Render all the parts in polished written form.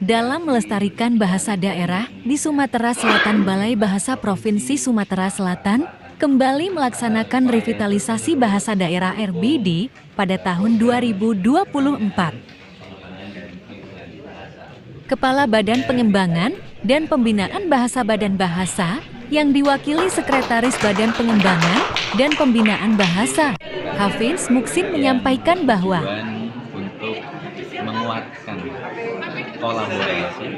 Dalam melestarikan bahasa daerah di Sumatera Selatan, Balai Bahasa Provinsi Sumatera Selatan kembali melaksanakan revitalisasi bahasa daerah RBD pada tahun 2024. Kepala Badan Pengembangan dan Pembinaan Bahasa Badan Bahasa yang diwakili Sekretaris Badan Pengembangan dan Pembinaan Bahasa, Hafiz Muksin, menyampaikan bahwa untuk menguatkan kolaborasi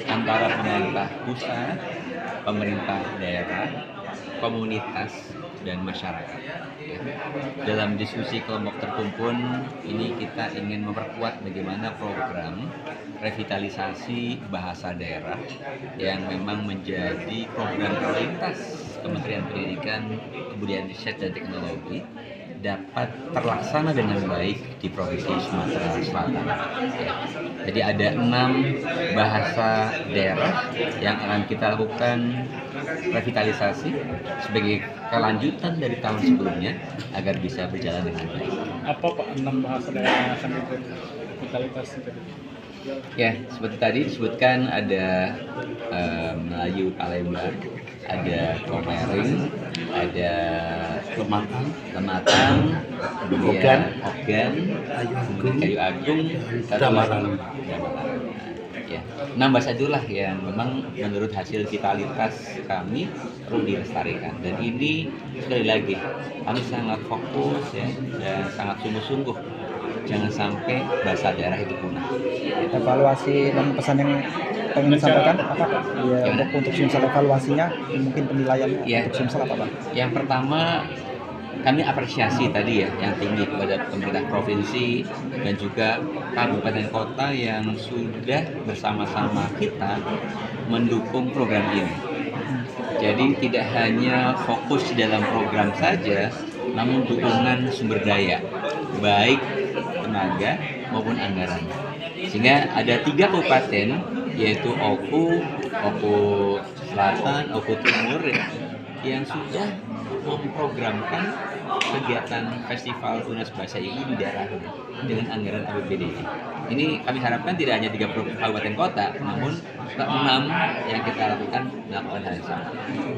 antara pemerintah pusat, pemerintah daerah, komunitas, dan masyarakat. Dalam diskusi kelompok terkumpul ini kita ingin memperkuat bagaimana program revitalisasi bahasa daerah yang memang menjadi program prioritas Kementerian Pendidikan, Kebudayaan Riset dan Teknologi dapat terlaksana dengan baik di Provinsi Sumatera Selatan. Jadi ada 6 bahasa daerah yang akan kita lakukan revitalisasi sebagai kelanjutan dari tahun sebelumnya agar bisa berjalan dengan baik. Apa Pak 6 bahasa daerah yang akan revitalisasi tadi? Ya, seperti tadi disebutkan ada Melayu Palembang, ada Komering, ada Lematang, kemudian Ogan, Kayu Agung, Damaran. Ya, 6 bahasa itulah yang memang menurut hasil vitalitas kami perlu dilestarikan. Dan ini sekali lagi kami sangat fokus ya dan sangat sungguh-sungguh jangan sampai bahasa daerah itu punah. Evaluasi dan pesan yang pengen disampaikan apa Pak? Ya, untuk Sumsel evaluasinya, mungkin penilaian Ya. untuk Sumsel apa Pak? Yang pertama, kami apresiasi tadi ya yang tinggi kepada pemerintah provinsi dan juga kabupaten kota yang sudah bersama-sama kita mendukung program ini. Jadi tidak hanya fokus di dalam program saja, namun dukungan sumber daya, baik tenaga maupun anggaran. Sehingga ada 3 kabupaten, yaitu Oku Selatan, Oku Timur ya, yang sudah memprogramkan kegiatan Festival Tunas Bahasa ini di daerahnya dengan anggaran APBD. Ini kami harapkan tidak hanya 3 kabupaten kota, namun 6 yang kita lakukan melakukan hal yang sama.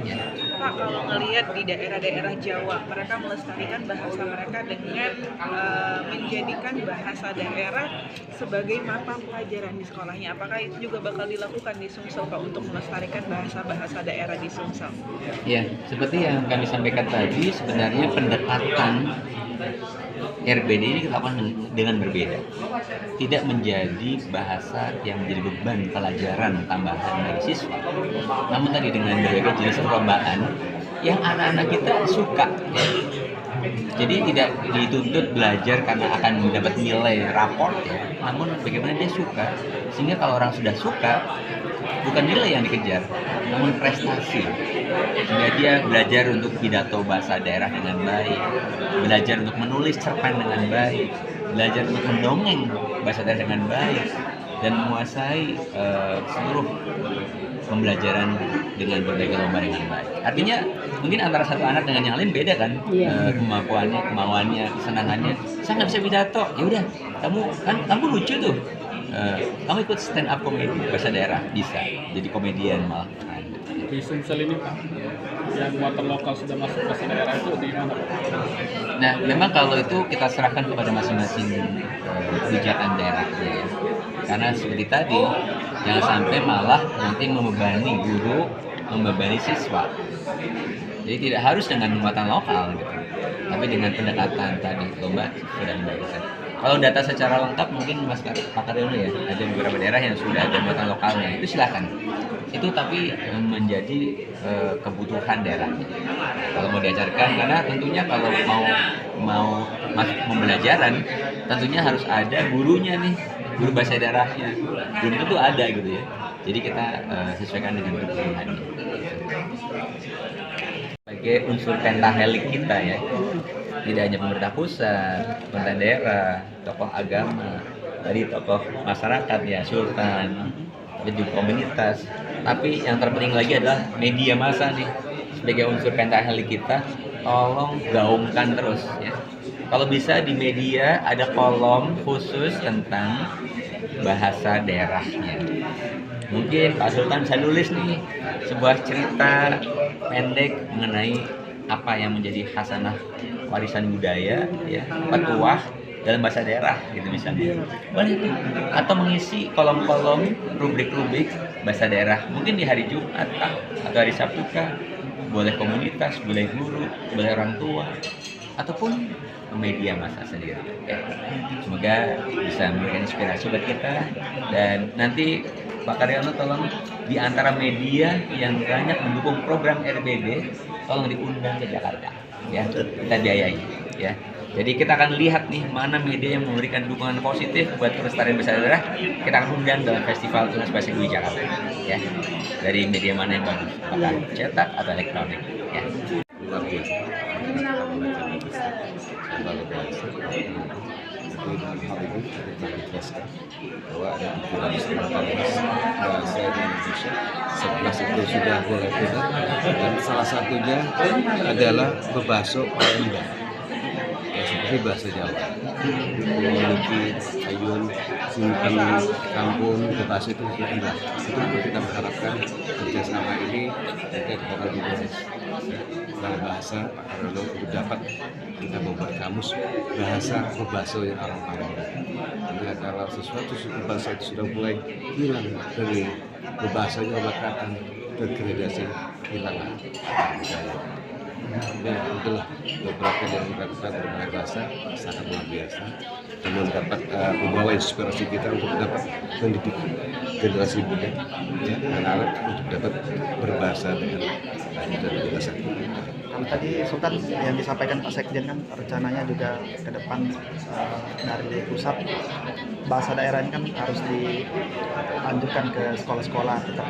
Ya. Pak, kalau melihat di daerah-daerah Jawa, mereka melestarikan bahasa mereka dengan menjadikan bahasa daerah sebagai mata pelajaran di sekolahnya. Apakah itu juga bakal dilakukan di Sumsel Pak untuk melestarikan bahasa-bahasa daerah di Sumsel? Ya, seperti yang kami sampaikan tadi, sebenarnya pendekatan RBD ini kita lakukan dengan berbeda. Tidak menjadi bahasa yang menjadi beban pelajaran tambahan bagi siswa. Namun tadi dengan berbagai jenis perlombaan yang anak-anak kita suka. Ya. Jadi tidak dituntut belajar karena akan mendapat nilai raport, ya. Namun bagaimana dia suka. Sehingga kalau orang sudah suka, bukan nilai yang dikejar, namun prestasi. Sehingga dia belajar untuk pidato bahasa daerah dengan baik, belajar untuk menulis cerpen dengan baik, belajar untuk mendongeng bahasa daerah dengan baik, dan menguasai seluruh pembelajaran dengan berbagai lomba dengan baik. Artinya mungkin antara satu anak dengan yang lain beda kan, kemampuannya, kemauannya, kesenangannya. Saya nggak bisa pidato, ya udah, kamu lucu tuh. Kamu ikut stand up komedi bahasa daerah, bisa jadi komedian malah. Di Sumsel ini Pak, yang muatan lokal sudah masuk bahasa daerah itu di mana Pak? Nah, memang kalau itu kita serahkan kepada masing-masing kebijakan daerahnya ya. Karena seperti tadi, jangan sampai malah nanti membebani guru, membebani siswa. Jadi tidak harus dengan muatan lokal gitu, tapi dengan pendekatan tadi lomba sudah dibagikan. Kalau data secara lengkap mungkin Mas Pak Karyono ya, ada beberapa daerah yang sudah ada muatan lokalnya, itu silakan. Itu tapi menjadi kebutuhan daerahnya. Kalau mau diajarkan, karena tentunya kalau mau masuk pembelajaran, tentunya harus ada gurunya nih, guru bahasa daerahnya. Belum tentu ada gitu ya. Jadi kita sesuaikan dengan kebutuhannya. Sebagai unsur pentahelik kita ya, tidak hanya pemerintah pusat, pemerintah daerah, tokoh agama, tadi tokoh masyarakat ya, sultan, dan juga komunitas. Tapi yang terpenting lagi adalah media massa nih, sebagai unsur pentahelik kita, tolong gaungkan terus ya. Kalau bisa di media ada kolom khusus tentang bahasa daerahnya. Mungkin Pak Sultan bisa nulis nih sebuah cerita pendek mengenai apa yang menjadi khasanah warisan budaya, ya, petuah dalam bahasa daerah gitu misalnya. Boleh tuh. Atau mengisi kolom-kolom rubrik-rubrik bahasa daerah. Mungkin di hari Jumat kah? Atau hari Sabtu kah? Boleh komunitas, boleh guru, boleh orang tua, ataupun media massa sendiri. Ya. Semoga bisa memberikan inspirasi buat kita, dan nanti Pak Karyono tolong di antara media yang banyak mendukung program RBD, tolong diundang ke Jakarta, ya, kita biayai, ya. Jadi kita akan lihat nih mana media yang memberikan dukungan positif buat pelestarian bahasa daerah. Kita akan undang dalam Festival Tunas Bahasa Inggris Jakarta, ya. Dari media mana yang bagus, apakah cetak atau elektronik, ya. Luar biasa. Luar biasa. Jadi dalam hal ini kita jelaskan bahwa ada 314 bahasa di Indonesia, 11 itu sudah boleh kita, dan salah satunya adalah bebaso Palembang, ya, seperti bahasa Jawa. Memiliki ayun, simpan, kampung, bebaso itu sudah hilang. Itu kita mengharapkan kerjasama ini nanti kepada dinas bahasa Pak Karyono untuk dapat kita membuat kamus bahasa bebaso yang orang Palembang. Karena kalau sesuatu suku bahasa itu sudah mulai hilang dari bebasonya, maka akan tergradasi hilang budaya. Dan itulah beberapa yang melakukan berbagai bahasa sangat luar biasa, dan mendapat membawa inspirasi kita untuk dapat mendidik generasi muda, ya, anak-anak untuk dapat berbahasa daerah dan bahasa. Kalau tadi Sultan yang disampaikan Pak Sekjen kan rencananya juga ke depan dari pusat bahasa daerah ini kan harus dilanjutkan ke sekolah-sekolah, tetap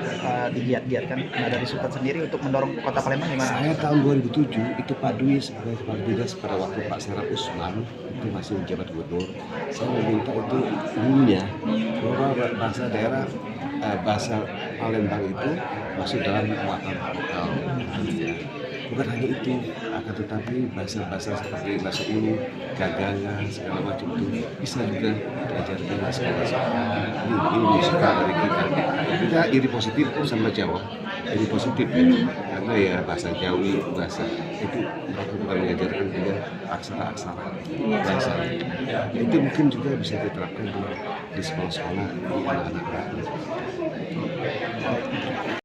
digiat-giatkan. Nah, dari Sultan sendiri untuk mendorong Kota Palembang gimana? Saya tahun 2007 itu Pak Dwi sebagai kepala dinas pada waktu Pak Serap Usman itu masih menjabat gubernur. Saya meminta itu gurunya bahwa bahasa daerah, bahasa Palembang itu masuk dalam muatan lokal. Bukan hanya itu, akan tetapi bahasa-bahasa seperti bahasa Ulu, Gagangan, segala macam itu bisa juga diajarkan di sekolah-sekolah. Ini suka dari kita. Kita iri positif sama Jawa, iri positif ya, karena ya bahasa Jawi, bahasa itu mereka bukan mengajarkan juga aksara-aksara bahasa. Itu mungkin juga bisa diterapkan di sekolah-sekolah di anak-anak.